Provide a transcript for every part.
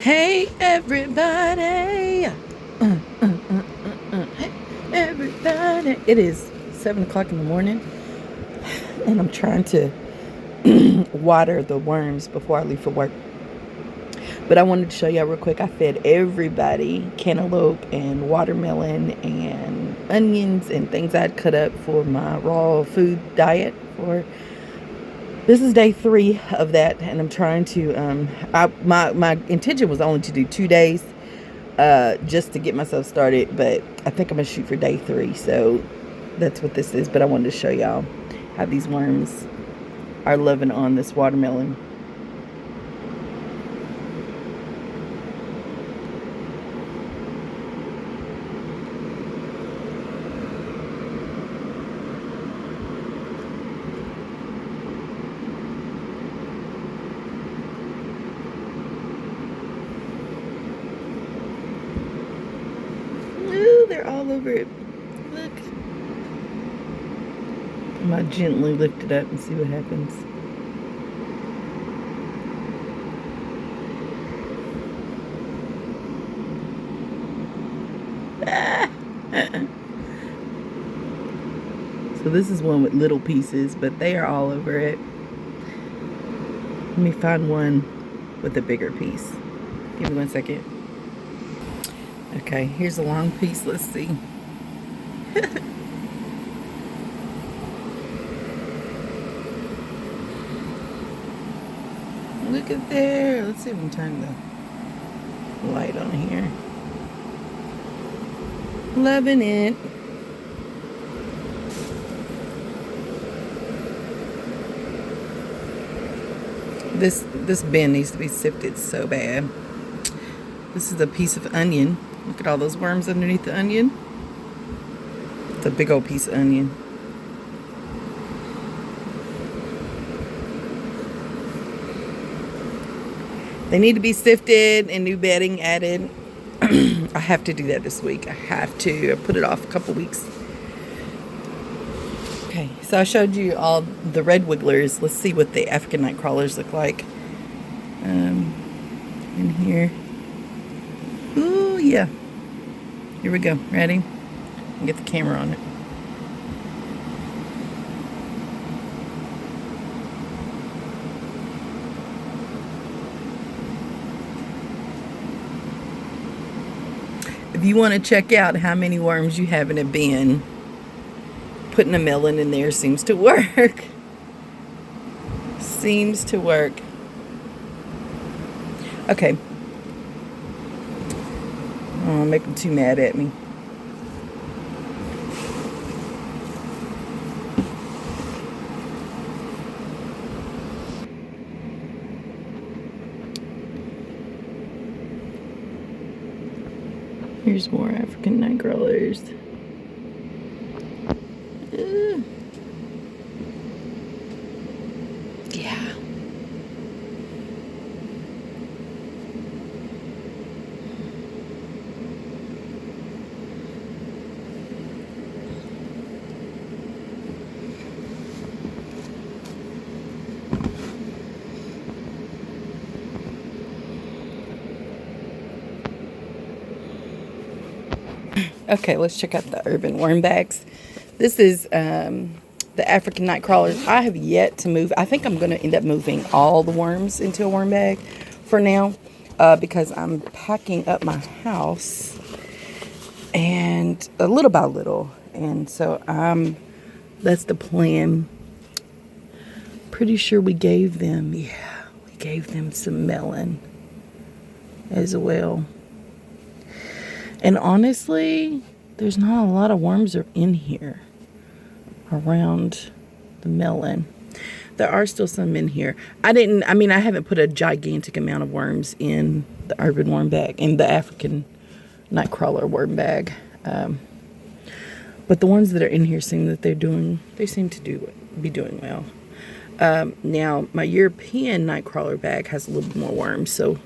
Hey everybody! Hey everybody! It is 7 o'clock in the morning, and I'm trying to water the worms before I leave for work. But I wanted to show y'all real quick. I fed everybody cantaloupe and watermelon and onions and things I'd cut up for my raw food diet. This is day 3 of that, and I'm trying to. My intention was only to do 2 days, just to get myself started. But I think I'm gonna shoot for day 3, so that's what this is. But I wanted to show y'all how these worms are living on this watermelon. Ooh, they're all over it. Look. I'm gonna gently lift it up and see what happens. So this is one with little pieces, but they are all over it. Let me find one with a bigger piece. Give me 1 second. Okay, here's a long piece. Let's see. Look at there. Let's see if we can turn the light on here. Loving it. This bin needs to be sifted so bad. This is a piece of onion. Look at all those worms underneath the onion. It's a big old piece of onion. They need to be sifted and new bedding added. I have to do that this week. I have to. I put it off a couple weeks. Okay, so I showed you all the red wigglers. Let's see what the African night crawlers look like. In here. Ooh, yeah. Here we go. Ready? Get the camera on it. If you want to check out how many worms you have in a bin, putting a melon in there seems to work. Seems to work. Okay. Oh, make them too mad at me. Here's more African night crawlers. Yeah. Okay, let's check out the urban worm bags. This is the African night crawlers. I have yet to move. I think I'm going to end up moving all the worms into a worm bag for now, because I'm packing up my house, and little by little, and so that's the plan. Pretty sure we gave them some melon as well. And honestly, there's not a lot of worms are in here around the melon. There are still some in here. I haven't put a gigantic amount of worms in the urban worm bag, in the African nightcrawler worm bag. But the ones that are in here seem to be doing well. Now, my European nightcrawler bag has a little bit more worms, so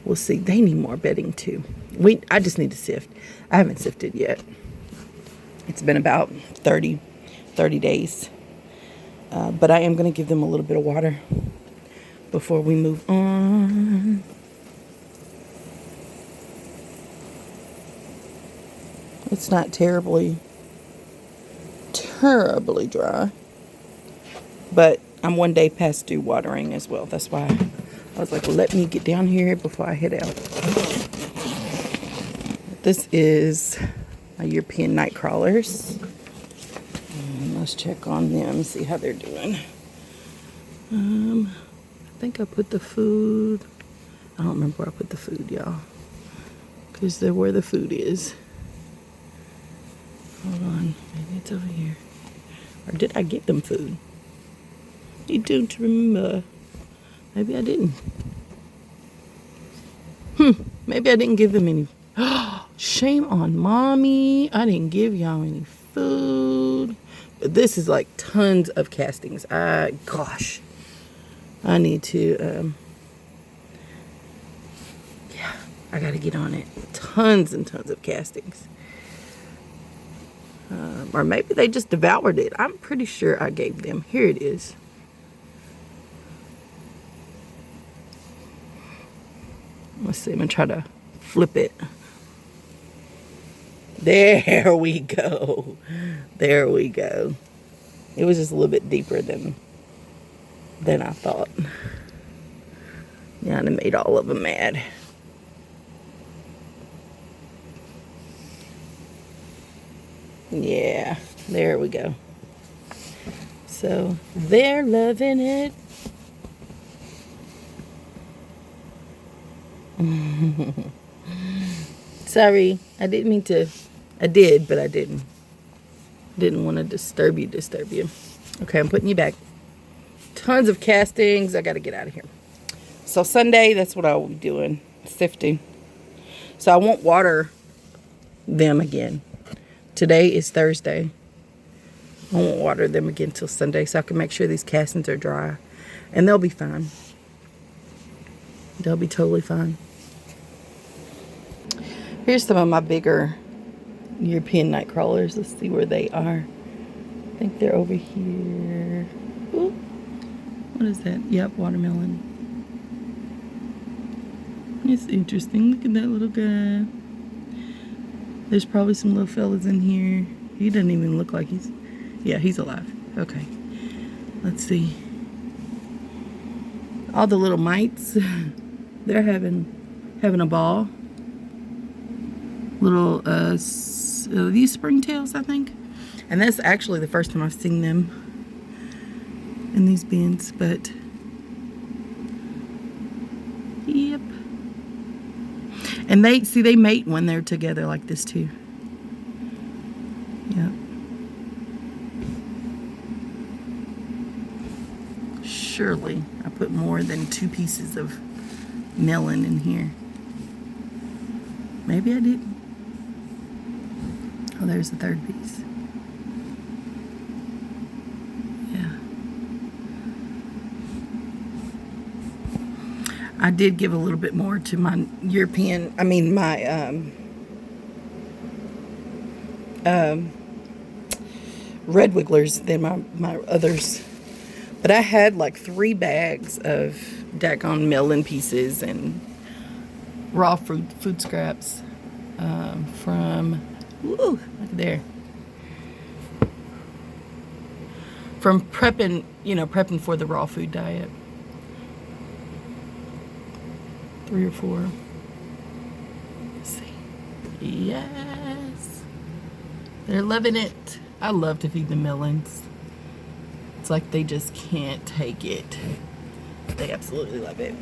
we'll see. They need more bedding too. I just need to sift. I haven't sifted yet. It's been about 30 days. But I am going to give them a little bit of water before we move on. It's not terribly dry. But I'm one day past due watering as well. That's why I was like, well, let me get down here before I head out. This is my European night crawlers. And let's check on them, see how they're doing. I think I put the food. I don't remember where I put the food, y'all. Because they're where the food is. Hold on. Maybe it's over here. Or did I get them food? I don't remember. Maybe I didn't. Maybe I didn't give them any. Shame on mommy. I didn't give y'all any food. But this is like tons of castings. Gosh. I need to, yeah, I gotta get on it. Tons and tons of castings. Or maybe they just devoured it. I'm pretty sure I gave them. Here it is. Let's see, I'm gonna try to flip it. There we go. There we go. It was just a little bit deeper than I thought. Yeah, and it made all of them mad. Yeah, there we go. So they're loving it. Sorry, I didn't mean to. I did, but I didn't. Didn't want to disturb you. Okay, I'm putting you back. Tons of castings. I got to get out of here. So Sunday, that's what I'll be doing. Sifting. So I won't water them again. Today is Thursday. I won't water them again till Sunday so I can make sure these castings are dry. And they'll be fine. They'll be totally fine. Here's some of my bigger European night crawlers. Let's see where they are. I think they're over here. Ooh. What is that? Yep, watermelon. It's interesting. Look at that little guy. There's probably some little fellas in here. He doesn't even look like he's... Yeah, he's alive. Okay. Let's see. All the little mites. They're having a ball. Little, these springtails, I think. And that's actually the first time I've seen them in these bins, but yep. And they mate when they're together like this too. Yep. Surely I put more than 2 pieces of melon in here. Maybe I didn't. Oh, there's the 3rd piece. Yeah. I did give a little bit more to my red wigglers than my others. But I had like 3 bags of daggone melon pieces and raw food scraps from, look there. From prepping for the raw food diet. 3 or 4. Let's see. Yes. They're loving it. I love to feed the melons. It's like they just can't take it. They absolutely love it.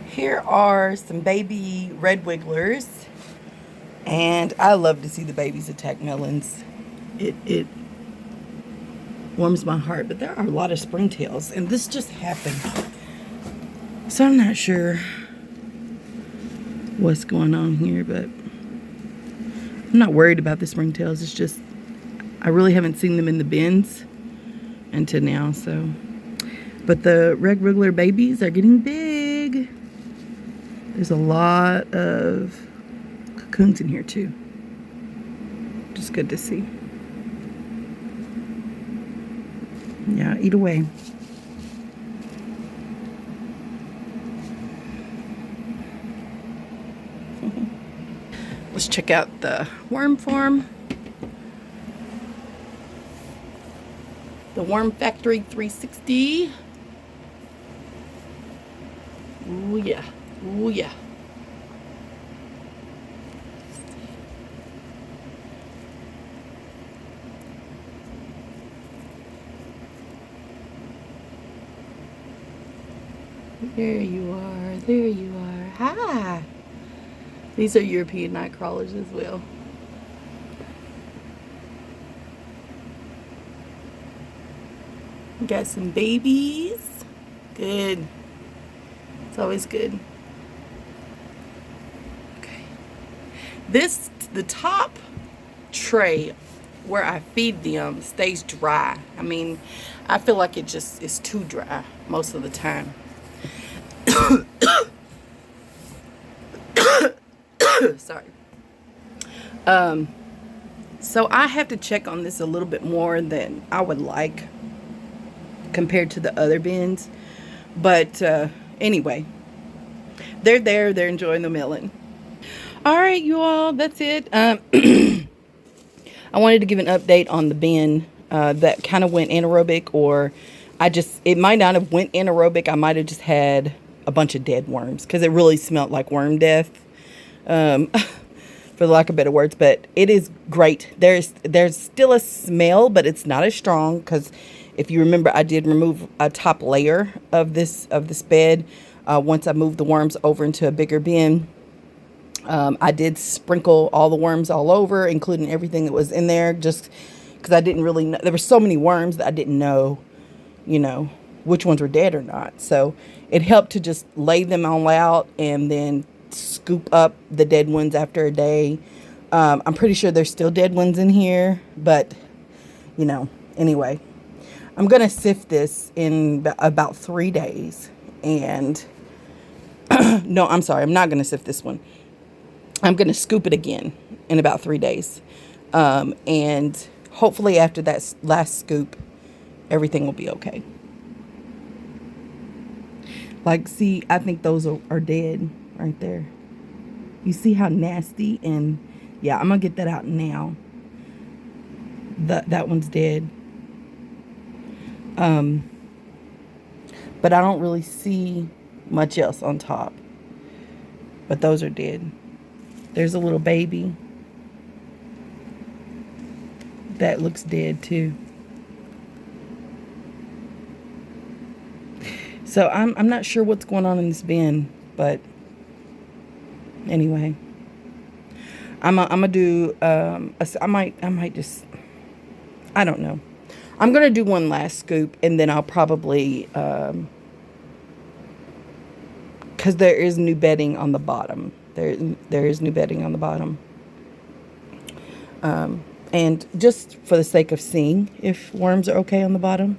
Here are some baby red wigglers. And I love to see the babies attack melons. It warms my heart. But there are a lot of springtails. And this just happened. So I'm not sure what's going on here. But I'm not worried about the springtails. It's just I really haven't seen them in the bins until now. So, but the red wiggler babies are getting big. There's a lot of cocoons in here too. Just good to see. Yeah, eat away. Let's check out the worm farm. The Worm Factory 360. Ooh yeah. Ooh yeah. There you are. There you are. Hi. These are European night crawlers as well. Got some babies. Good. It's always good. Okay. The top tray where I feed them stays dry. I mean, I feel like it just is too dry most of the time. Sorry. So I have to check on this a little bit more than I would like compared to the other bins. But anyway, they're there. They're enjoying the melon. All right, you all. That's it. I wanted to give an update on the bin that kind of went anaerobic, or it might not have went anaerobic. I might have just had a bunch of dead worms because it really smelled like worm death. For the lack of better words, but it is great. There's still a smell, but it's not as strong because if you remember, I did remove a top layer of this bed once I moved the worms over into a bigger bin. I did sprinkle all the worms all over, including everything that was in there, just because I didn't really know. There were so many worms that I didn't know, which ones were dead or not. So it helped to just lay them all out and then scoop up the dead ones after a day. I'm pretty sure there's still dead ones in here, but anyway, I'm gonna sift this in about 3 days. And no, I'm sorry, I'm not gonna sift this one. I'm gonna scoop it again in about 3 days, and hopefully after that last scoop everything will be okay. Like, see, I think those are dead right there. You see how nasty? And yeah, I'm gonna get that out now. That one's dead. But I don't really see much else on top. But those are dead. There's a little baby that looks dead too. So I'm not sure what's going on in this bin, but anyway, I'm gonna do I might just, I don't know. I'm gonna do one last scoop, and then I'll probably because there is new bedding on the bottom. There is new bedding on the bottom. And just for the sake of seeing if worms are okay on the bottom.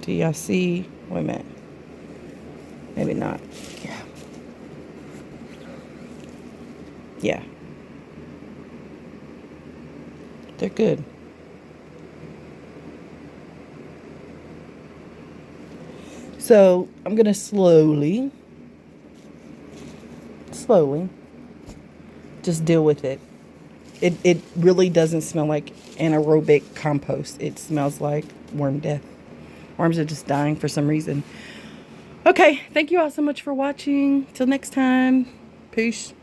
Do y'all see? Wait a minute. Maybe not. Yeah. Yeah. They're good. So I'm going to slowly just deal with it. It really doesn't smell like anaerobic compost. It smells like worm death. Worms are just dying for some reason. Okay, thank you all so much for watching. Till next time. Peace.